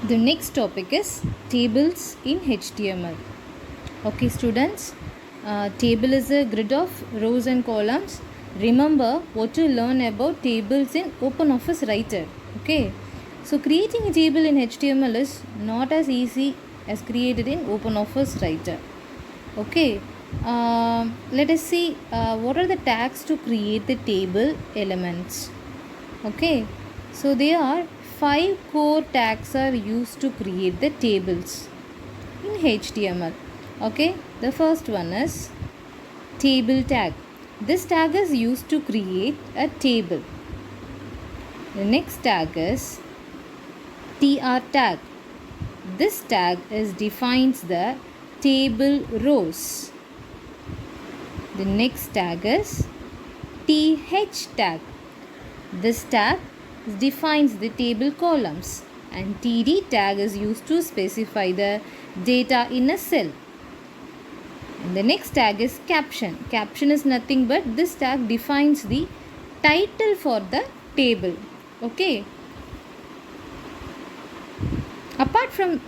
The next topic is tables in HTML. Okay students, table is a grid of rows and columns. Remember what to learn about tables in OpenOffice Writer. Okay, so creating a table in HTML is not as easy as created in OpenOffice Writer. Okay, let us see what are the tags to create the table elements. Okay, so there are 5 core tags are used to create the tables in HTML. Okay, the first one is table tag. This tag is used to create a table. The next tag is tr tag. This tag defines the table rows. The next tag is th tag. This tag defines the table columns, and td tag is used to specify the data in a cell. And the next tag is caption. Caption is nothing but this tag defines the title for the table. Okay, apart from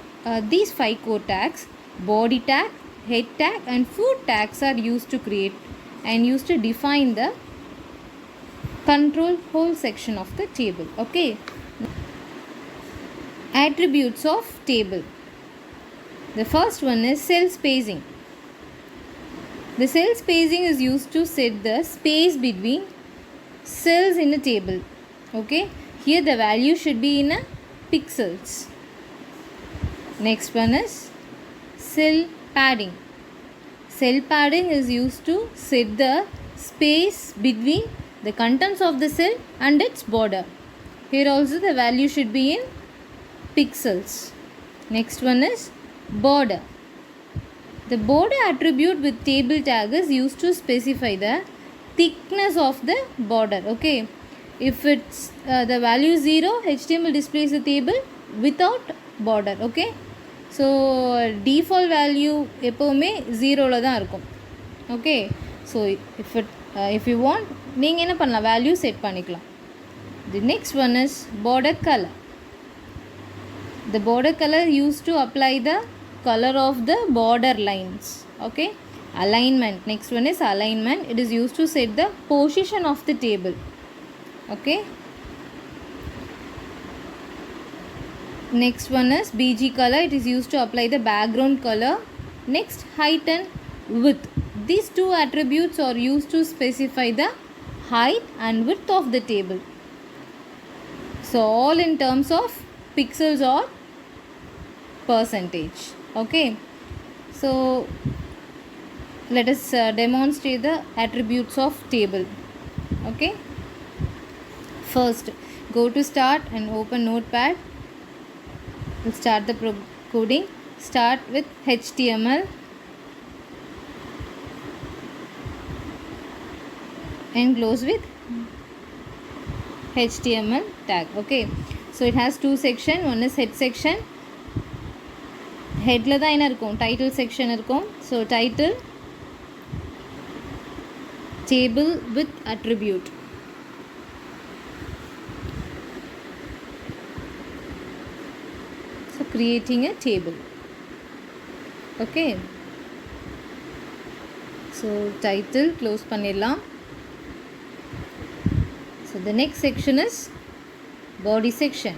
these 5 core tags, body tag, head tag and foot tags are used to create and used to define the control whole section of the table. Okay, attributes of table. The first one is cell spacing. The cell spacing is used to set the space between cells in a table. Okay, here the value should be in a pixels. Next one is cell padding. Cell padding is used to set the space between the contents of the cell and its border. Here also the value should be in pixels. Next one is border. The border attribute with table tag is used to specify the thickness of the border. Okay, if it's the value 0, HTML displays the table without border. Okay, so default value எப்போவுமே 0ல தான் இருக்கும். Okay, so if you want நீங்கள் என்ன பண்ணலாம், value set பண்ணிக்கலாம். The next one is border color. The border color used to apply the color of the border lines. Okay, alignment. Next one is alignment. It is used to set the position of the table. Okay, next one is bg color. It is used to apply the background color. Next, height and width. These two attributes are used to specify the height and width of the table. So all in terms of pixels or percentage. Okay, so let us demonstrate the attributes of table. Okay, first go to start and open notepad. We'll start the coding. Start with HTML and close with HTML tag. Okay, so it has two sections. One is head section. Headல தான் என்ன இருக்கும், title section இருக்கும். So title table with attribute. So creating a table. Okay, so title close பண்ணிடலாம். So the next section is body section.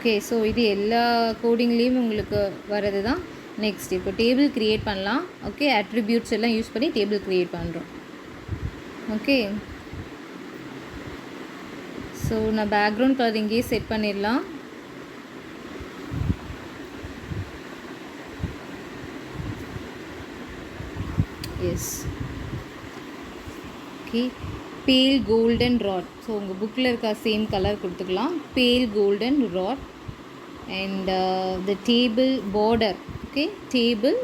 Okay, so இது எல்லா கோடிங்லேயும் உங்களுக்கு வரது தான். நெக்ஸ்ட் இப்போ டேபிள் க்ரியேட் பண்ணலாம். ஓகே, அட்ரிபியூட்ஸ் எல்லாம் யூஸ் பண்ணி டேபிள் க்ரியேட் பண்ணுறோம். ஓகே, ஸோ நான் பேக்ரவுண்ட் கலர் இங்கேயே செட் பண்ணிடலாம். Yes, okay, pale golden rod. So உங்கள் புக்கில் இருக்க சேம் கலர் கொடுத்துக்கலாம். Pale golden rod and the table border. Okay, table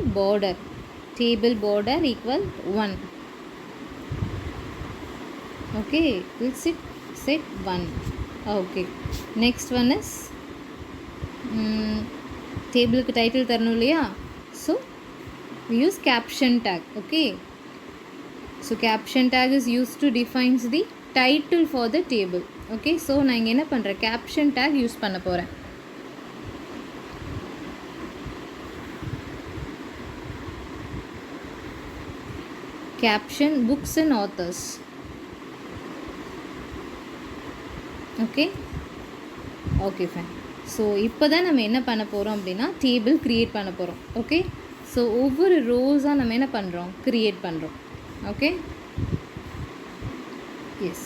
border equal 1. Okay, we'll set 1. Okay, next one is டேபிளுக்கு title தரணும் இல்லையா? So we use caption tag. Okay, so caption tag is used to defines the title for the table. Okay, so நான் இங்கே என்ன பண்ணுறேன், caption tag use பண்ண போகிறேன். Caption books and authors. Okay, okay fine. So இப்போ தான் நம்ம என்ன பண்ண போகிறோம் அப்படின்னா டேபிள் க்ரியேட் பண்ண போகிறோம். ஓகே, ஸோ ஒவ்வொரு ரோஸாக நம்ம என்ன பண்ணுறோம், க்ரியேட் பண்ணுறோம். Okay, yes,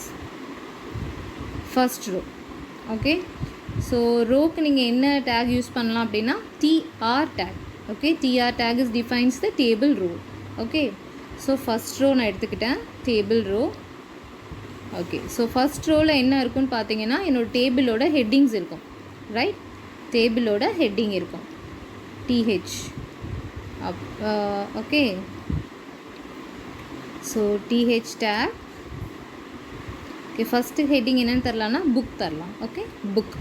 first row. Okay, so ரோக்கு நீங்கள் என்ன டேக் யூஸ் பண்ணலாம் அப்படின்னா TR tag. Okay, TR tag is defines the table row. Okay, so first row நான் எடுத்துக்கிட்டேன், table row. Okay, so first ரோவில் என்ன இருக்குன்னு பார்த்தீங்கன்னா என்னோடய டேபிளோட ஹெட்டிங்ஸ் இருக்கும். ரைட், டேபிளோட ஹெட்டிங் இருக்கும், TH. Okay, so TH tag. Okay, first heading என்னென்னு தரலான்னா புக் தரலாம். Okay, book.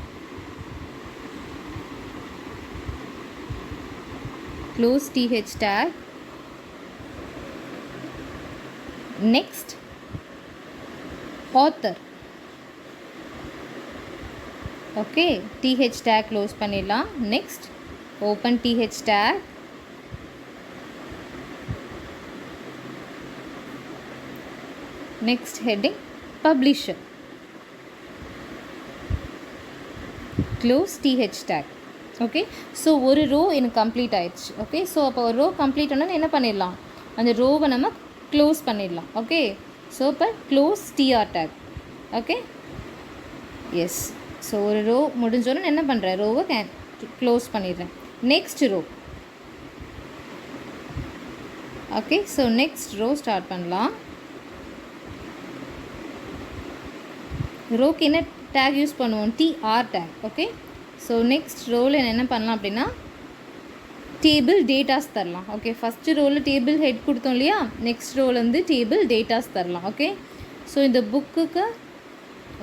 Close TH tag. Next author. Okay, DH take close பண்ணிடலாம். Next open DH tag. Next heading publisher. Close TH tag. Okay, so ஒரு row எனக்கு complete ஆயிடுச்சு. Okay, so அப்போ ஒரு row complete ஆனால் என்ன பண்ணிடலாம், அந்த ரோவை நம்ம க்ளோஸ் பண்ணிடலாம். ஓகே, ஸோ இப்போ close TR tag. Okay, yes. So ஒரு ரோ முடிஞ்சோன்னு என்ன பண்ணுறேன், ரோவை க்ளோஸ் பண்ணிடுறேன். Next row. Okay, so next row start பண்ணலாம். ரோக்கு என்ன டேக் யூஸ் பண்ணுவோம், TR tag. Okay, so next ரோவில் என்ன பண்ணலாம் அப்படின்னா டேபிள் டேட்டாஸ் தரலாம். ஓகே, ஃபஸ்ட்டு ரோவில் டேபிள் ஹெட் கொடுத்தோம் இல்லையா, நெக்ஸ்ட் ரோவில் வந்து டேபிள் டேட்டாஸ் தரலாம். ஓகே, ஸோ இந்த புக்குக்கு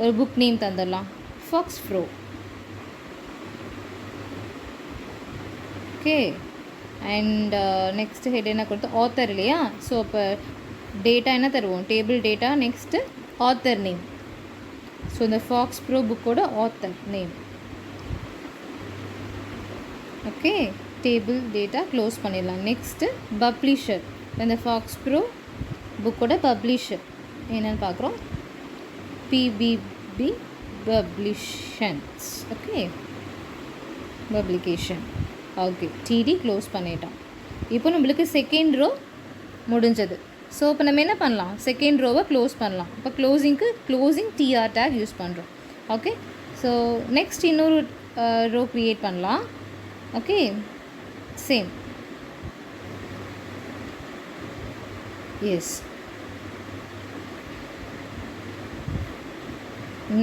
ஒரு புக் நேம் தந்துடலாம், FoxPro. Okay, and next head என்ன கொடுத்தோம், ஆத்தர் இல்லையா, ஸோ அப்போ டேட்டா என்ன தருவோம், table data. Next author name. So இந்த ஃபாக்ஸ் ப்ரோ புக்கோட author name. Okay, table data close பண்ணிடலாம். Next publisher. இந்த ஃபாக்ஸ் ப்ரோ புக்கோட பப்ளிஷர் என்னென்னு பார்க்குறோம், BPB publications. Okay, publication. Okay, TD close பண்ணிட்டோம். இப்போ நம்மளுக்கு செகண்ட் ரோ முடிஞ்சது. ஸோ இப்போ நம்ம என்ன பண்ணலாம், செகண்ட் ரோவை க்ளோஸ் பண்ணலாம். இப்போ க்ளோசிங்க்கு க்ளோசிங் டிஆர் டேக் யூஸ் பண்ணுறோம். ஓகே, ஸோ நெக்ஸ்ட் இன்னொரு ரோ க்ரியேட் பண்ணலாம். Okay, same. Yes,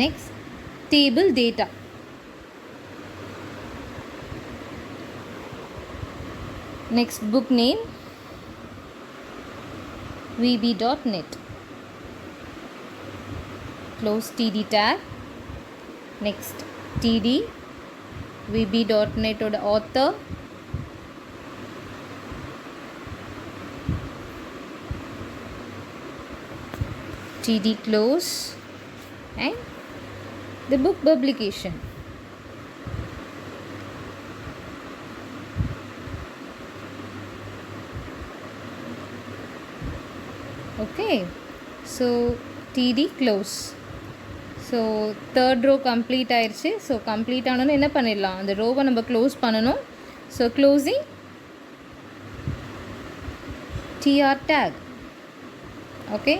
next table data. Next book name vb.net. Close td tag. Next td vb.net oda author. td close and the book publication. Okay, so td close. So third row complete ஆயிருச்சு. So complete ஆனோன்னு என்ன பண்ணிடலாம், அந்த ரோவை நம்ம close பண்ணணும். So closing tr tag. Okay,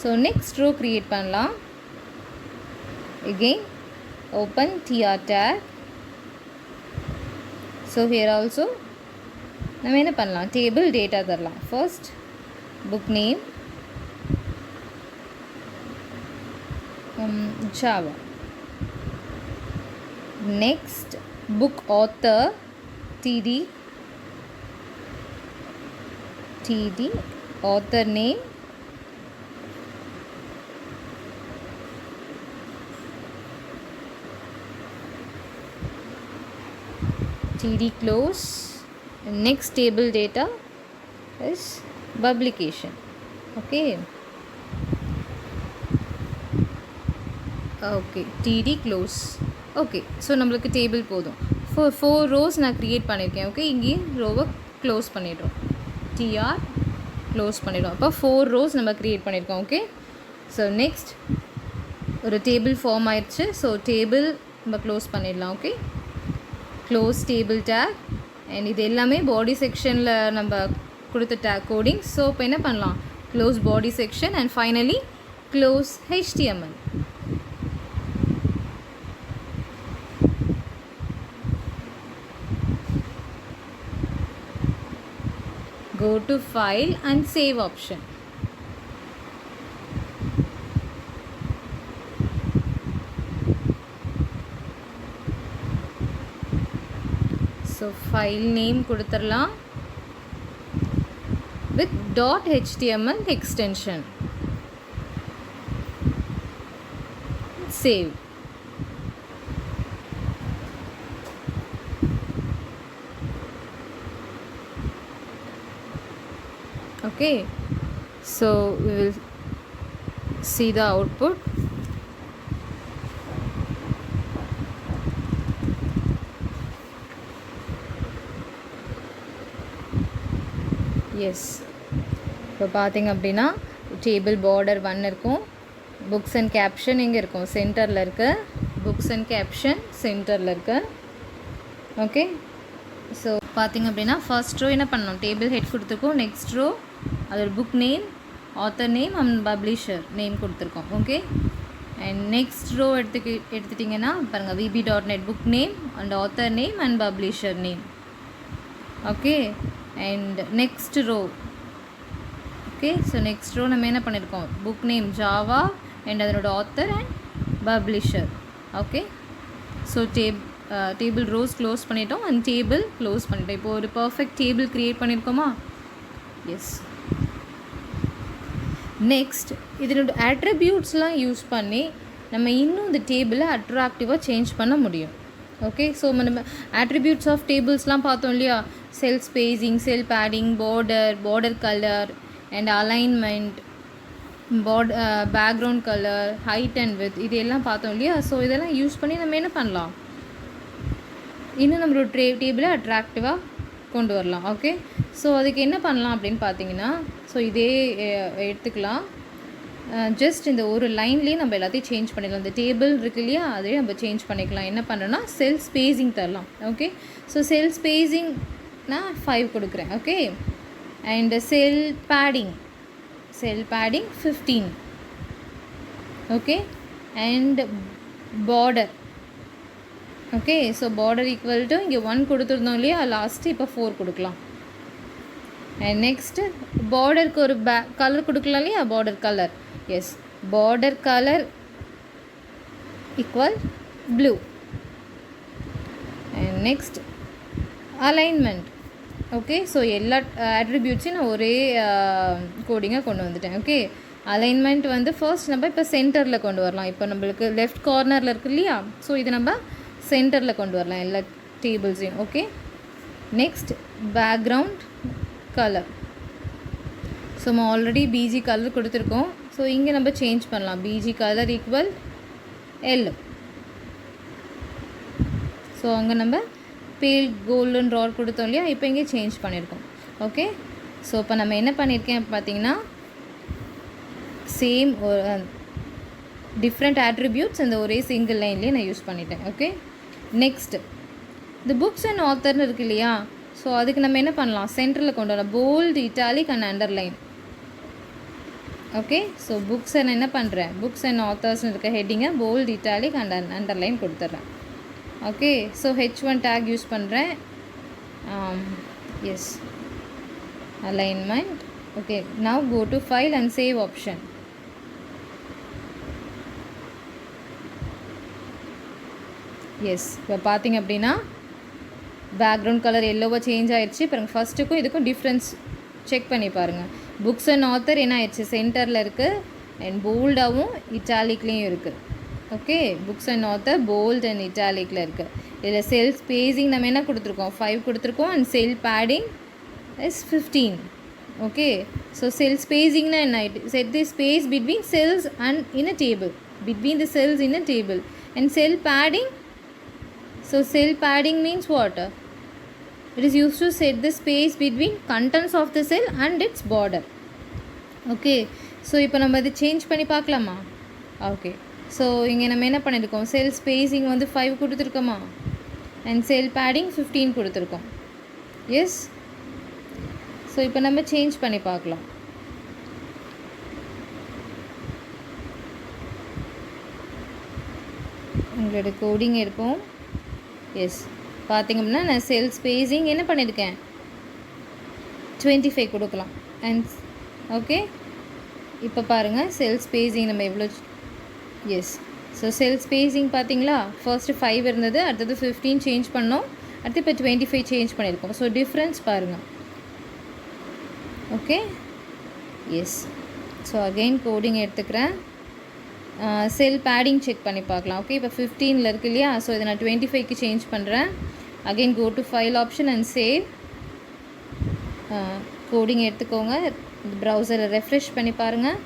so next row create பண்ணலாம். Again open tr tag. So here also நம்ம என்ன பண்ணலாம், table data தரலாம். First book name Java. Next book author td author name. td close. Next table data is publication. Okay, okay TD close. Okay so நம்மளுக்கு table போதும். Four rows நான் create பண்ணியிருக்கேன். Okay இங்கேயும் ரோவை க்ளோஸ் பண்ணிடுறோம். TR close பண்ணிடுவோம். அப்போ 4 rose நம்ம க்ரியேட் பண்ணியிருக்கோம். ஓகே ஸோ நெக்ஸ்ட் ஒரு டேபிள் ஃபார்ம் ஆயிடுச்சு. ஸோ டேபிள் நம்ம க்ளோஸ் பண்ணிடலாம். Okay close table take. And இது எல்லாமே பாடி செக்ஷனில் நம்ம கொடுத்த டேக் கோடிங். ஸோ இப்போ என்ன பண்ணலாம், close body section and finally close HTML. Go to file and save option. So file name கொடுத்துடலாம் with .html extension. Save. Okay, so we will see the output. Yes இப்போ பார்த்திங்க அப்படின்னா table border 1 இருக்கும். Books and caption எங்கே இருக்கும், சென்டரில் இருக்குது. Books and caption சென்டரில் இருக்குது. ஓகே ஸோ பார்த்திங்க அப்படின்னா ஃபர்ஸ்ட் ரோ என்ன பண்ணணும், டேபிள் ஹெட் கொடுத்துருக்கோம். நெக்ஸ்ட் ரோ அதோட book name, author name and publisher name கொடுத்துருக்கோம். ஓகே அண்ட் நெக்ஸ்ட் ரோ எடுத்துட்டிங்கன்னா பாருங்கள், vb.net book name and author name and publisher name. Okay and next row. Okay so next row நம்ம என்ன பண்ணியிருக்கோம், book name Java and அதனோட author and publisher. Okay so table rows close பண்ணிட்டோம் and table close பண்ணிட்டோம். இப்போ ஒரு perfect table create பண்ணியிருக்கோமா. Yes next இதனோட அட்ரிபியூட்ஸ்லாம் யூஸ் பண்ணி நம்ம இன்னும் இந்த டேபிளை அட்ராக்டிவாக சேஞ்ச் பண்ண முடியும். ஓகே ஸோ நம்ம அட்ரிபியூட்ஸ் ஆஃப் டேபிள்ஸ்லாம் பார்த்தோம் இல்லையா, cell spacing, cell padding, border colour and alignment, background colour, height and width, இது எல்லாம் பார்த்தோம் இல்லையா. ஸோ இதெல்லாம் யூஸ் பண்ணி நம்ம என்ன பண்ணலாம், இன்னும் நம்மளோட டேபிளை அட்ராக்டிவாக கொண்டு வரலாம். ஓகே ஸோ அதுக்கு என்ன பண்ணலாம் அப்படின்னு பார்த்தீங்கன்னா, ஸோ இதே எடுத்துக்கலாம். ஜஸ்ட் இந்த ஒரு லைன்லேயே நம்ம எல்லாத்தையும் சேஞ்ச் பண்ணிடலாம். இந்த டேபிள் இருக்கு இல்லையா, அதே நம்ம சேஞ்ச் பண்ணிக்கலாம். என்ன பண்ணுறோன்னா செல் ஸ்பேஸிங் தரலாம். ஓகே ஸோ செல் ஸ்பேஸிங் நான் 5 கொடுக்குறேன். Okay and cell padding 15. Okay and border. Okay so border equal to இங்கே 1 கொடுத்துருந்தோம் இல்லையா லாஸ்ட்டு, இப்போ 4 கொடுக்கலாம். அண்ட் நெக்ஸ்ட்டு பார்டருக்கு ஒரு கலர் கொடுக்கலாம் இல்லையா, border colour. Yes border colour equal blue. And next alignment. Okay so எல்லா அட்ரிபியூட்ஸையும் நான் ஒரே கோடிங்காக கொண்டு வந்துட்டேன். ஓகே அலைன்மெண்ட் வந்து ஃபர்ஸ்ட் நம்ம இப்போ சென்டரில் கொண்டு வரலாம். இப்போ நம்மளுக்கு லெஃப்ட் கார்னரில் இருக்குது இல்லையா, ஸோ இது நம்ம சென்டரில் கொண்டு வரலாம் எல்லா டேபிள்ஸையும். Okay next background colour. So நம்ம ஆல்ரெடி பிஜி கலர் கொடுத்துருக்கோம். ஸோ இங்கே நம்ம சேஞ்ச் பண்ணலாம். BG colour equal yellow. So அங்கே நம்ம பேல் கோல்டன் ராட் கொடுத்தோம் இல்லையா, இப்போ இங்கே சேஞ்ச் பண்ணியிருக்கோம். ஓகே ஸோ இப்போ நம்ம என்ன பண்ணியிருக்கேன் பார்த்தீங்கன்னா, சேம் டிஃப்ரெண்ட் அட்ரிபியூட்ஸ் அந்த ஒரே சிங்கிள் லைன்லேயே நான் யூஸ் பண்ணிட்டேன். ஓகே நெக்ஸ்ட் இந்த புக்ஸ் அண்ட் ஆத்தர்னு இருக்குது இல்லையா, ஸோ அதுக்கு நம்ம என்ன பண்ணலாம், சென்டரில் கொண்டு வரலாம். Bold, italic and underline. Okay so books நான் என்ன பண்ணுறேன், புக்ஸ் அண்ட் ஆத்தர்ஸ்னு இருக்க ஹெட்டிங்கை போல்டு, இட்டாலிக் அண்ட் அண்டர்லைன் கொடுத்துட்றேன். Okay so H1 tag use பண்ணுறேன். Yes alignment. Okay now go to file and save option. Yes இப்போ பார்த்திங்க அப்படின்னா பேக்ரவுண்ட் கலர் எல்லோவாக சேஞ்ச் ஆகிடுச்சு. பாருங்கள் ஃபஸ்ட்டுக்கும் இதுக்கும் டிஃப்ரென்ஸ் செக் பண்ணி பாருங்கள். புக்ஸ் அண்ட் ஆத்தர் என்ன ஆயிடுச்சு, சென்டரில் இருக்குது அண்ட் போல்டாகவும் இட்டாலிக்லேயும் இருக்குது. Okay books and author bold and இட்டாலிக்கில் இருக்குது. இதில் செல் ஸ்பேஸிங் நம்ம என்ன கொடுத்துருக்கோம், 5 கொடுத்துருக்கோம். And cell padding is 15. Okay so cell ஸ்பேஸிங்னா என்ன, set the space between cells and in a table. between the cells in a table. And cell padding, so cell padding means what? It is used to set the space between contents of the cell and its border. Okay, so இப்போ நம்ம இது change பண்ணி பார்க்கலாமா? Okay, so இங்கே நம்ம என்ன பண்ணியிருக்கோம், செல் spacing வந்து 5 கொடுத்துருக்கோமா, அண்ட் செல் பேடிங் 15 கொடுத்துருக்கோம். எஸ், ஸோ இப்போ நம்ம சேஞ்ச் பண்ணி பார்க்கலாம். உங்களோட கோடிங் எடுப்போம். எஸ், பார்த்திங்க அப்படின்னா நான் செல் ஸ்பேஸிங் என்ன பண்ணியிருக்கேன், 25 கொடுக்கலாம். அண்ட் ஓகே, இப்போ பாருங்கள் செல் ஸ்பேஸிங் நம்ம எவ்வளோ. எஸ், ஸோ செல் ஸ்பேஸிங் பார்த்தீங்களா, ஃபர்ஸ்ட்டு 5 இருந்தது, அடுத்தது 15 சேஞ்ச் பண்ணோம், அடுத்து இப்போ 25 சேஞ்ச் பண்ணியிருக்கோம். ஸோ டிஃப்ரென்ஸ் பாருங்கள். Okay, yes, so again coding எடுத்துக்கிறேன். செல் பேடிங் செக் பண்ணி பார்க்கலாம். ஓகே, இப்போ 15 இருக்குது இல்லையா, ஸோ இதை நான் 25க்கு சேஞ்ச் பண்ணுறேன். Again go to file option and save. Coding எடுத்துக்கோங்க, ப்ரௌசரை ரெஃப்ரெஷ் பண்ணி பாருங்கள்.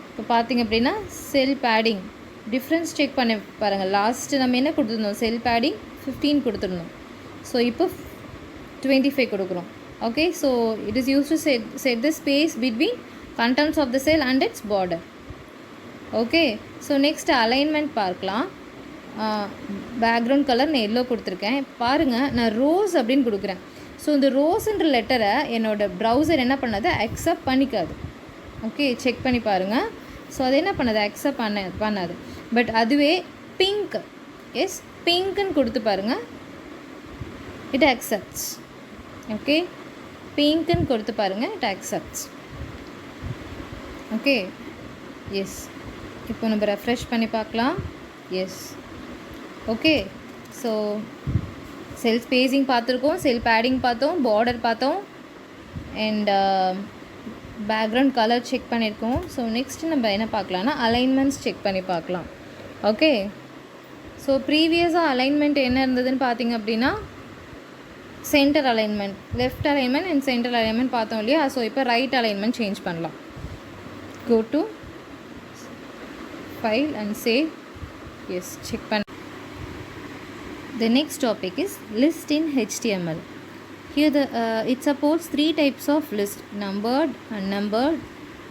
இப்போ பார்த்திங்க அப்படின்னா செல் பேடிங் டிஃப்ரென்ஸ் செக் பண்ணி பாருங்கள். லாஸ்ட்டு நம்ம என்ன கொடுத்துருந்தோம், செல் பேடிங் 15 கொடுத்துருந்தோம். ஸோ இப்போ 25 கொடுக்குறோம். Okay, so it is use to set the space between contents of the cell and its border. Okay, so next alignment பார்க்கலாம். பேக்ரவுண்ட் கலர் நான் எல்லோ கொடுத்துருக்கேன். பாருங்கள், நான் ரோஸ் அப்படின்னு கொடுக்குறேன். ஸோ இந்த ரோஸ்ன்ற லெட்டரை என்னோடய ப்ரௌசர் என்ன பண்ணாது, அக்செப்ட் பண்ணிக்காது. ஓகே, செக் பண்ணி பாருங்கள். ஸோ அது என்ன பண்ணாது, அக்செப்ட் பண்ணாது. பட் அதுவே பிங்க், எஸ் பிங்க்குன்னு கொடுத்து பாருங்கள், இட் அக்செப்ட்ஸ். ஓகே, பிங்க்குன்னு கொடுத்து பாருங்கள், இட் அக்செப்ட்ஸ். ஓகே, எஸ், இப்போ நம்ம ரெஃப்ரெஷ் பண்ணி பார்க்கலாம். எஸ், ஓகே, ஸோ செல் ஸ்பேஸிங் பார்த்துருக்கோம், செல் பேடிங் பார்த்தோம், பார்டர் பார்த்தோம், அண்ட் பேக்ரவுண்ட் கலர் செக் பண்ணியிருக்கோம். ஸோ நெக்ஸ்ட்டு நம்ம என்ன பார்க்கலான்னா அலைன்மெண்ட்ஸ் செக் பண்ணி பார்க்கலாம். ஓகே, ஸோ ப்ரீவியஸாக அலைன்மெண்ட் என்ன இருந்ததுன்னு பார்த்தீங்க அப்படின்னா centre alignment, left alignment and centre alignment பார்த்தோம் இல்லையா. ஸோ இப்போ ரைட் அலைன்மெண்ட் சேஞ்ச் பண்ணலாம். Go to file and save. Yes, check pan. The next topic is list in HTML. Here it supports 3 types of list: numbered, unnumbered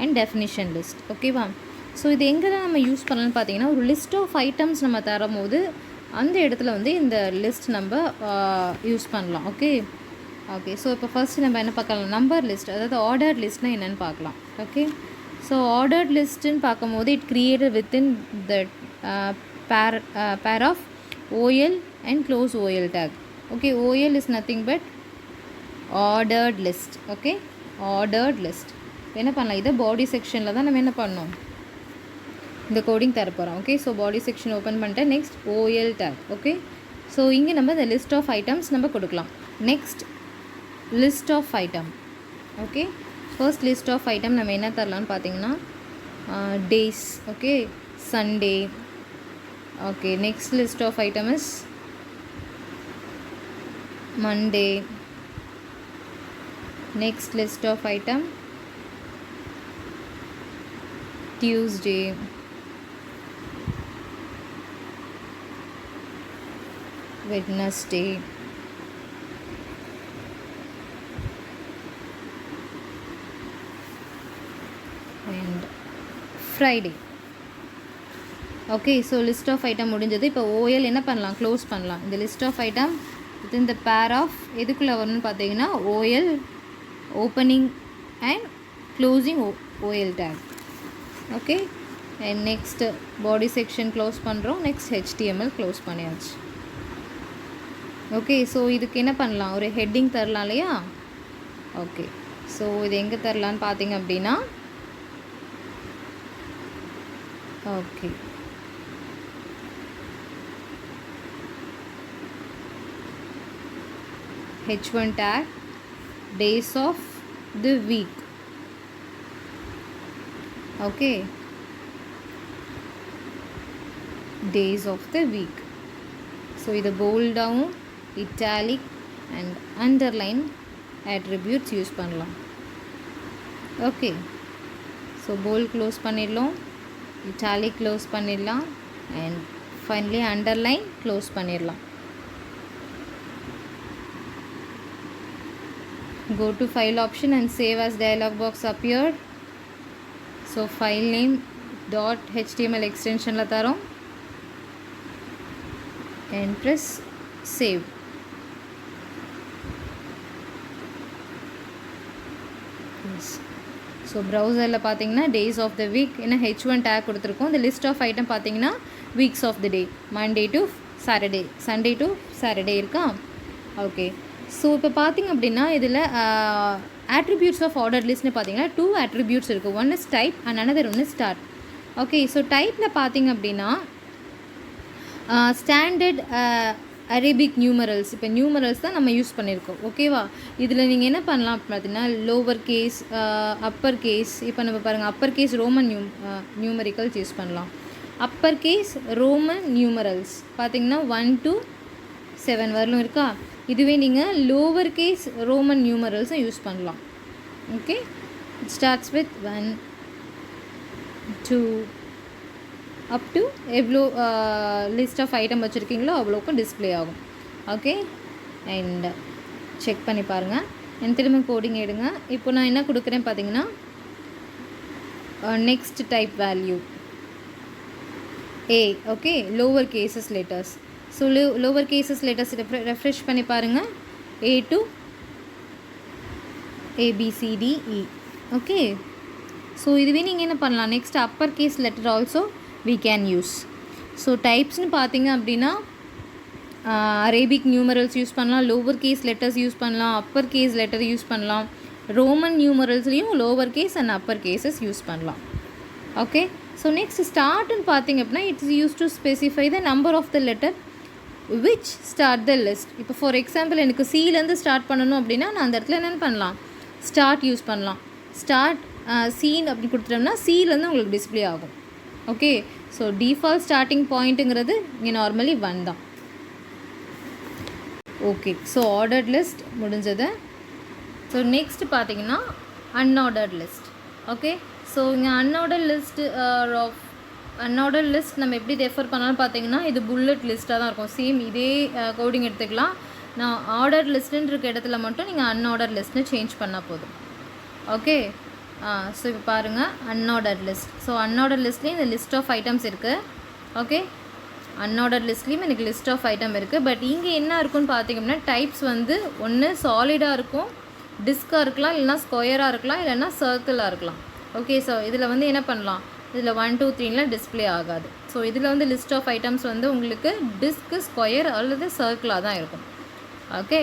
and definition list. Okay va, so இது எங்கே தான் நம்ம use பண்ணலாம்னு பார்த்தீங்கன்னா, ஒரு list of items நம்ம தரும்போது அந்த இடத்துல வந்து இந்த லிஸ்ட் நம்ம யூஸ் பண்ணலாம். ஓகே, ஓகே, ஸோ இப்போ ஃபர்ஸ்ட் நம்ம என்ன பார்க்கலாம், நம்பர் லிஸ்ட், அதாவது ஆர்டர் லிஸ்ட்னால் என்னென்னு பார்க்கலாம். ஓகே, ஸோ ஆர்டர்ட் லிஸ்ட்டுன்னு பார்க்கும்போது it created within the pair of OL and close OL tag. Okay, OL is nothing but ordered list. Okay, ordered list. என்ன பண்ணலாம், இதை பாடி செக்ஷனில் தான் நம்ம என்ன பண்ணோம், இந்த கோடிங் தர போகிறோம். Okay, so body section open பண்ணிட்டேன். Next OL tag. Okay, so இங்கே நம்ம இந்த லிஸ்ட் ஆஃப் ஐட்டம்ஸ் நம்ம கொடுக்கலாம். Next list of item. Okay, first list of item நம்ம என்ன தரலான்னு பார்த்தீங்கன்னா days. Okay, Sunday. Okay, next list of item is Monday. Next list of item Tuesday. Wednesday. and Friday. Okay, so list of item முடிஞ்சது. இப்போ OL என்ன பண்ணலாம், close பண்ணலாம். இந்த லிஸ்ட் ஆஃப் ஐட்டம் வித் இந்த பேர் ஆஃப் எதுக்குள்ளே வரும்னு பார்த்தீங்கன்னா OL opening and closing OL take. Okay, and next body section close பண்ணுறோம். நெக்ஸ்ட் HTML க்ளோஸ் பண்ணியாச்சு. ஓகே, ஸோ இதுக்கு என்ன பண்ணலாம், ஒரு ஹெட்டிங் தரலாம் இல்லையா. ஓகே, ஸோ இது எங்கே தரலான்னு பார்த்தீங்க அப்படின்னா okay H1 tag days of the week. Okay, days of the week. So either bold down, italic and underline attributes use பண்ணலாம். Okay, so bold close பண்ணிடலாம், italic close பண்ணிடலாம், and finally underline close பண்ணிடலாம். Go to file option and save as dialog box appeared. So file name .html extension la தரோம் and press save. Yes. So browserல பார்த்தீங்கன்னா days of the week என்ன h1 tag கொடுத்துருக்கோம். The list of item பார்த்தீங்கன்னா weeks of the day, Monday to Saturday, Sunday to Saturday இருக்கா. Okay, so இப்போ பார்த்திங்க அப்படின்னா இதில் attributes of ordered listனு பார்த்தீங்கன்னா 2 attributes இருக்குது. One is type and another one is start. Okay, so டைப்பில் பார்த்திங்க அப்படின்னா ஸ்டாண்டர்ட் அரேபிக் நியூமரல்ஸ், இப்போ நியூமரல்ஸ் தான் நம்ம யூஸ் பண்ணியிருக்கோம். ஓகேவா, இதில் நீங்கள் என்ன பண்ணலாம் பார்த்தீங்கன்னா லோவர் கேஸ், அப்பர் கேஸ். இப்போ நம்ம பாருங்கள், upper case Roman numericals use பண்ணலாம். அப்பர் கேஸ் ரோமன் நியூமரல்ஸ் பார்த்திங்கன்னா 1 to 7 வரலும் இருக்கா. இதுவே நீங்கள் லோவர் கேஸ் ரோமன் நியூமரல்ஸும் யூஸ் பண்ணலாம். Okay, it starts with 1 2 up to எவ்வளோ லிஸ்ட் ஆஃப் ஐட்டம் வச்சுருக்கீங்களோ அவ்வளோக்கும் டிஸ்பிளே ஆகும். ஓகே, அண்ட் செக் பண்ணி பாருங்கள். என் திரும்ப கோடிங் எடுங்க. இப்போ நான் என்ன கொடுக்குறேன் பார்த்தீங்கன்னா next type value A. Okay, lower cases letters. So lower cases letters refresh பண்ணி பாருங்கள். A to ABCDE. Okay, so இதுவே நீங்கள் என்ன பண்ணலாம், next upper case letter also we can use. So டைப்ஸ்னு பார்த்தீங்க அப்படின்னா அரேபிக் நியூமரல்ஸ் யூஸ் பண்ணலாம், லோவர் கேஸ் லெட்டர்ஸ் யூஸ் பண்ணலாம், அப்பர் கேஸ் லெட்டர் யூஸ் பண்ணலாம், ரோமன் நியூமரல்ஸ்லேயும் lower case and upper cases use பண்ணலாம். ஓகே, ஸோ நெக்ஸ்ட் ஸ்டார்ட்னு பார்த்தீங்க அப்படின்னா it's use to specify the number of the letter which start the list. இப்போ for example எனக்கு சிலேருந்து ஸ்டார்ட் பண்ணணும் அப்படின்னா நான் அந்த இடத்துல என்னென்னு பண்ணலாம், ஸ்டார்ட் யூஸ் பண்ணலாம். ஸ்டார்ட் சீன் அப்படி கொடுத்துட்டோம்னா சிலேருந்து உங்களுக்கு டிஸ்பிளே ஆகும். ஓகே, ஸோ டிஃபால்ட் ஸ்டார்டிங் பாயிண்ட்டுங்கிறது இங்கே நார்மலி 1 தான். ஓகே, ஸோ ஆர்டர்ட் லிஸ்ட் முடிஞ்சது. ஸோ நெக்ஸ்ட் பார்த்தீங்கன்னா அன்ஆர்டர்ட் லிஸ்ட். ஓகே, ஸோ இங்கே அன்ஆர்டர்ட் லிஸ்ட் நம்ம எப்படி ரெஃபர் பண்ணாலும் பார்த்தீங்கன்னா இது புல்லட் லிஸ்ட்டாக தான் இருக்கும். சேம் இதே கோடிங் எடுத்துக்கலாம். நான் ஆர்டர் லிஸ்ட்டுன்னு இருக்க இடத்துல மட்டும் நீங்கள் அன்ஆர்டர் லிஸ்ட்னு சேஞ்ச் பண்ணால் போதும். ஓகே, ஸோ இப்போ பாருங்கள் அன்ஆர்டர் லிஸ்ட். ஸோ அன்ஆர்டர் லிஸ்ட்லேயும் இந்த லிஸ்ட் ஆஃப் ஐட்டம்ஸ் இருக்குது. ஓகே, அன்ஆர்டர் லிஸ்ட்லேயும் எனக்கு லிஸ்ட் ஆஃப் ஐட்டம் இருக்குது. பட் இங்கே என்ன இருக்குன்னு பார்த்தீங்கன்னா டைப்ஸ் வந்து ஒன்று சாலிடாக இருக்கும், டிஸ்காக இருக்கலாம், இல்லைனா ஸ்கொயராக இருக்கலாம், இல்லைனா சர்க்கிளாக இருக்கலாம். ஓகே, ஸோ இதில் வந்து என்ன பண்ணலாம், இதில் 1 2 3லாம் டிஸ்பிளே ஆகாது. ஸோ இதில் வந்து லிஸ்ட் ஆஃப் ஐட்டம்ஸ் வந்து உங்களுக்கு டிஸ்க்கு ஸ்கொயர் அல்லது சர்க்கிளாக தான் இருக்கும். ஓகே,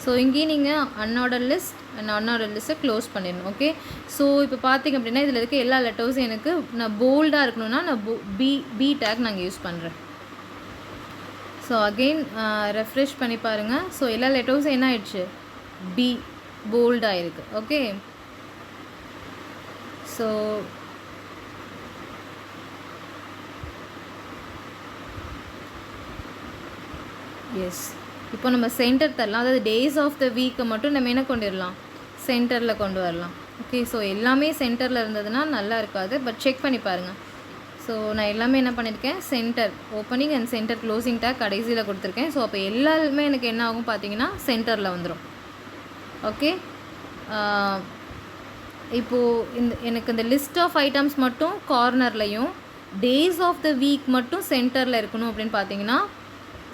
ஸோ இங்கேயும் நீங்கள் அன்ஆர்டர் லிஸ்ட் அண்ட் அன்ஆர்டர் லிஸ்ட்டை க்ளோஸ் பண்ணிடணும். ஓகே, ஸோ இப்போ பார்த்திங்க அப்படின்னா இதில் இருக்க எல்லா லெட்டர்ஸும் எனக்கு நான் போல்டாக இருக்கணும்னா நான் பி டேக் நாங்கள் யூஸ் பண்ணுறேன். ஸோ அகெயின் ரெஃப்ரெஷ் பண்ணி பாருங்கள். ஸோ எல்லா லெட்டர்ஸும் என்ன ஆயிடுச்சு, பி போல்டாக இருக்குது. ஓகே, ஸோ எஸ், இப்போ நம்ம சென்டர் தரலாம். அதாவது டேஸ் ஆஃப் த வீக்கை மட்டும் நம்ம என்ன கொண்டு வரலாம், சென்டரில் கொண்டு வரலாம். ஓகே, ஸோ எல்லாமே சென்டரில் இருந்ததுன்னா நல்லா இருக்காது. பட் செக் பண்ணி பாருங்கள். ஸோ நான் எல்லாமே என்ன பண்ணியிருக்கேன், centre opening and centre closing take கடைசியில் கொடுத்துருக்கேன். ஸோ அப்போ எல்லாருமே எனக்கு என்ன ஆகும் பார்த்தீங்கன்னா சென்டரில் வந்துடும். ஓகே, இப்போது எனக்கு இந்த லிஸ்ட் ஆஃப் ஐட்டம்ஸ் மட்டும் கார்னர்லையும் டேஸ் ஆஃப் த வீக் மட்டும் சென்டரில் இருக்கணும் அப்படின்னு பார்த்தீங்கன்னா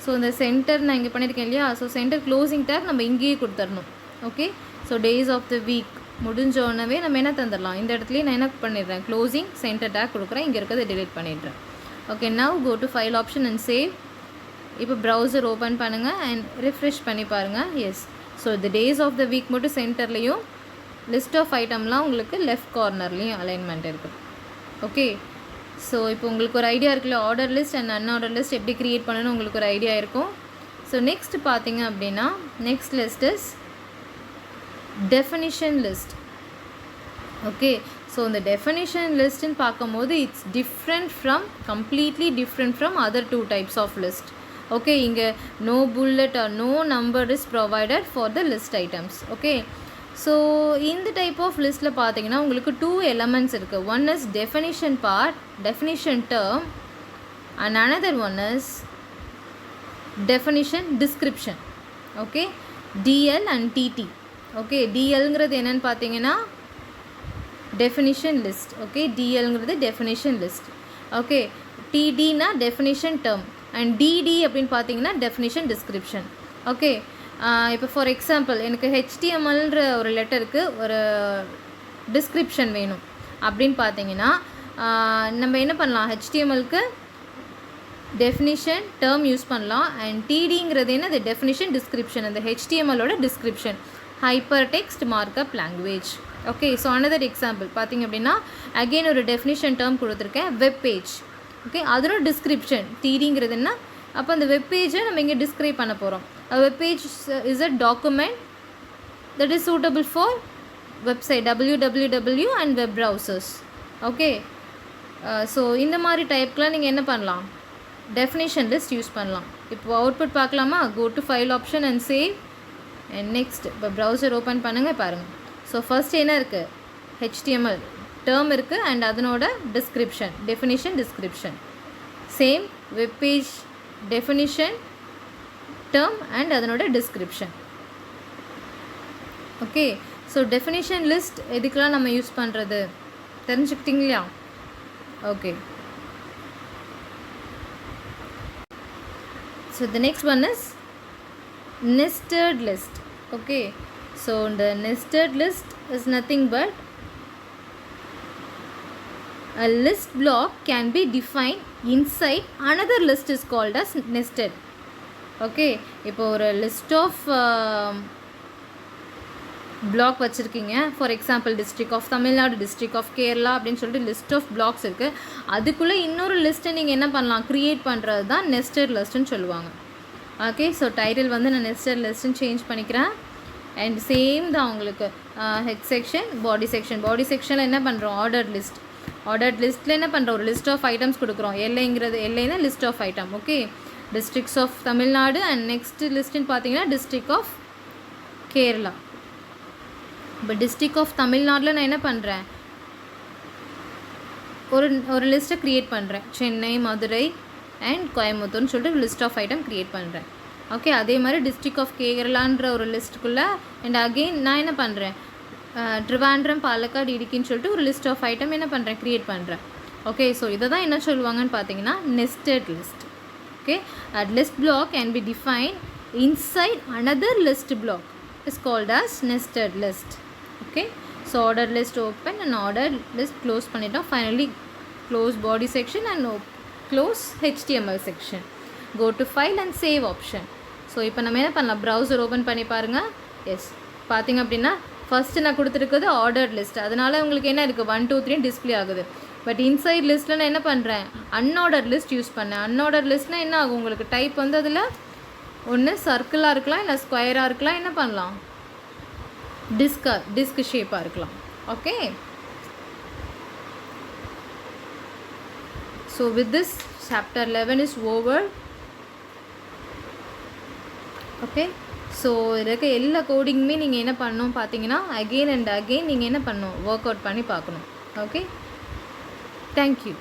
ஸோ இந்த சென்டர் நான் இங்கே பண்ணியிருக்கேன் இல்லையா. ஸோ சென்டர் க்ளோசிங் டேக் நம்ம இங்கேயே கொடுத்துடணும். Okay, so days of the week முடிஞ்சோடனே நம்ம என்ன தந்துடலாம், இந்த இடத்துலையே நான் என்ன பண்ணிடுறேன், க்ளோசிங் சென்டர் டேக் கொடுக்குறேன், இங்கே இருக்கிறத டிலீட் பண்ணிடுறேன். Okay, now go to file option and save. இப்போ ப்ரௌசர் ஓப்பன் பண்ணுங்கள் அண்ட் ரிஃப்ரெஷ் பண்ணி பாருங்கள். எஸ், ஸோ இந்த டேஸ் ஆஃப் த வீக் மட்டும் சென்டர்லேயும் லிஸ்ட் ஆஃப் ஐட்டம்லாம் உங்களுக்கு லெஃப்ட் கார்னர்லேயும் அலைன்மெண்ட் இருக்குது. ஓகே, ஸோ இப்போ உங்களுக்கு ஒரு ஐடியா இருக்குல்ல, order list and unorder list எப்படி க்ரியேட் பண்ணணும்னு உங்களுக்கு ஒரு ஐடியா இருக்கும். ஸோ நெக்ஸ்ட் பார்த்தீங்க அப்படின்னா next list is definition list. Okay, so இந்த டெஃபினிஷன் லிஸ்ட்டுன்னு பார்க்கும்போது it's completely different from other 2 types of list. Okay, இங்கே no bullet or no number is provided for the list items. Okay, so இந்த type of லிஸ்ட்டில் பார்த்தீங்கன்னா உங்களுக்கு 2 elements இருக்குது. One is definition part, definition term, and another one is definition description. Okay, DL and TT. Okay, DLங்கிறது என்னன்னு பார்த்தீங்கன்னா definition list. Okay, DLங்கிறது definition list. Okay, TD னா definition term and DD அப்படின்னு பார்த்தீங்கன்னா definition description. Okay, இப்போ for example எனக்கு HTMLன்ற ஒரு லெட்டருக்கு ஒரு description வேணும் அப்படின்னு பார்த்தீங்கன்னா நம்ம என்ன பண்ணலாம், HTMLக்கு டெஃபினிஷன் டேர்ம் யூஸ் பண்ணலாம். அண்ட் டிடிங்கிறது என்ன, அது டெஃபினிஷன் டிஸ்கிரிப்ஷன், அந்த HTMLோட description, hyper text markup language. Okay, so another example பார்த்திங்க அப்படின்னா அகெயின் ஒரு டெஃபினிஷன் டேர்ம் கொடுத்துருக்கேன், வெப் பேஜ். ஓகே, அதோட டிஸ்கிரிப்ஷன் டிடிங்கிறது என்ன, அப்போ அந்த வெப் பேஜை நம்ம இங்கே டிஸ்கிரைப் பண்ண போகிறோம். Web page is a document that is suitable for website www and web browsers. Okay, so இந்த மாதிரி டைப்க்கெலாம் நீங்கள் என்ன பண்ணலாம், டெஃபினேஷன் லிஸ்ட் யூஸ் பண்ணலாம். இப்போ அவுட்புட் பார்க்கலாமா, go to file option and save. And next இப்போ ப்ரௌசர் ஓப்பன் பண்ணுங்கள், பாருங்கள். ஸோ ஃபர்ஸ்ட் என்ன இருக்குது, HTML டேர்ம் இருக்குது அண்ட் அதனோட description, definition description. Same web page definition term and அதனோட description. Okay, so definition list எதுக்கெலாம் நம்ம யூஸ் பண்ணுறது தெரிஞ்சுக்கிட்டீங்களா? Okay, so the next one is nested list. Okay, so the nested list is nothing but a list block can be defined inside another list is called as nested. Okay, இப்போ ஒரு list of block வச்சுருக்கீங்க. For example district of Tamil Nadu, district of Kerala அப்படின்னு சொல்லிட்டு list of blocks இருக்குது. அதுக்குள்ளே இன்னொரு லிஸ்ட்டை நீங்கள் என்ன பண்ணலாம், க்ரியேட் பண்ணுறது தான் நெஸ்டட் லிஸ்ட்டுன்னு சொல்லுவாங்க. ஓகே, ஸோ டைட்டில் வந்து நான் நெஸ்டட் லிஸ்ட்டுன்னு சேஞ்ச் பண்ணிக்கிறேன். அண்ட் சேம் தான் உங்களுக்கு ஹெட் செக்ஷன், பாடி செக்ஷன். பாடி செக்ஷனில் என்ன பண்ணுறோம், ஆர்டர்ட் லிஸ்ட். ஆர்டர்ட் லிஸ்ட்டில் என்ன பண்ணுறோம், ஒரு லிஸ்ட் ஆஃப் ஐட்டம்ஸ் கொடுக்குறோம். எல்லைனா list of item. Okay, districts of Tamil Nadu and next லிஸ்ட்டுன்னு பார்த்தீங்கன்னா டிஸ்ட்ரிக் ஆஃப் கேரளா. இப்போ டிஸ்ட்ரிக் ஆஃப் தமிழ்நாட்டில் நான் என்ன பண்ணுறேன், ஒரு லிஸ்ட்டை க்ரியேட் பண்ணுறேன். சென்னை, மதுரை அண்ட் கோயம்புத்தூர்னு சொல்லிட்டு லிஸ்ட் ஆஃப் ஐட்டம் க்ரியேட் பண்ணுறேன். ஓகே, அதே மாதிரி டிஸ்ட்ரிக் ஆஃப் கேரளான்ற ஒரு லிஸ்ட்டுக்குள்ளே அண்ட் அகெயின் நான் என்ன பண்ணுறேன், ட்ரிவாண்ட்ரம், பாலக்காடு, இடுக்கின்னு சொல்லிட்டு ஒரு லிஸ்ட் ஆஃப் ஐட்டம் என்ன பண்ணுறேன், க்ரியேட் பண்ணுறேன். ஓகே, ஸோ இதை தான் என்ன சொல்லுவாங்கன்னு பார்த்தீங்கன்னா nested list. Okay, a list block can be defined inside another list block is called as nested list. Okay, so ordered list open and ordered list close பண்ணிட்டோம். Finally close body section and close HTML section. Go to file and save option. So இப்போ நம்ம என்ன பண்ணலாம், browser open பண்ணி பாருங்கள். S, பார்த்திங்க அப்படின்னா first நான் கொடுத்துருக்குறது ஆர்டர்ட் லிஸ்ட், அதனால் உங்களுக்கு என்ன இருக்குது 1 2 3 டிஸ்பிளே ஆகுது. பட் இன்சைட் லிஸ்ட்டில் நான் என்ன பண்ணுறேன், அன்ஆர்டர்ட் லிஸ்ட் யூஸ் பண்ணேன். அன்ஆர்டர்ட் லிஸ்ட்னால் என்ன ஆகும், உங்களுக்கு டைப் வந்து அதில் ஒன்று சர்க்கிளாக இருக்கலாம், இல்லை ஸ்கொயராக இருக்கலாம், என்ன பண்ணலாம், டிஸ்க் ஷேப்பாக இருக்கலாம். Okay, so with this chapter 11 is over. Okay, so இருக்க எல்லா கோடிங்குமே நீங்கள் என்ன பண்ணணும் பார்த்தீங்கன்னா அகெயின் அண்ட் அகெயின் நீங்கள் என்ன பண்ணணும், ஒர்க் அவுட் பண்ணி பார்க்கணும். Okay, thank you.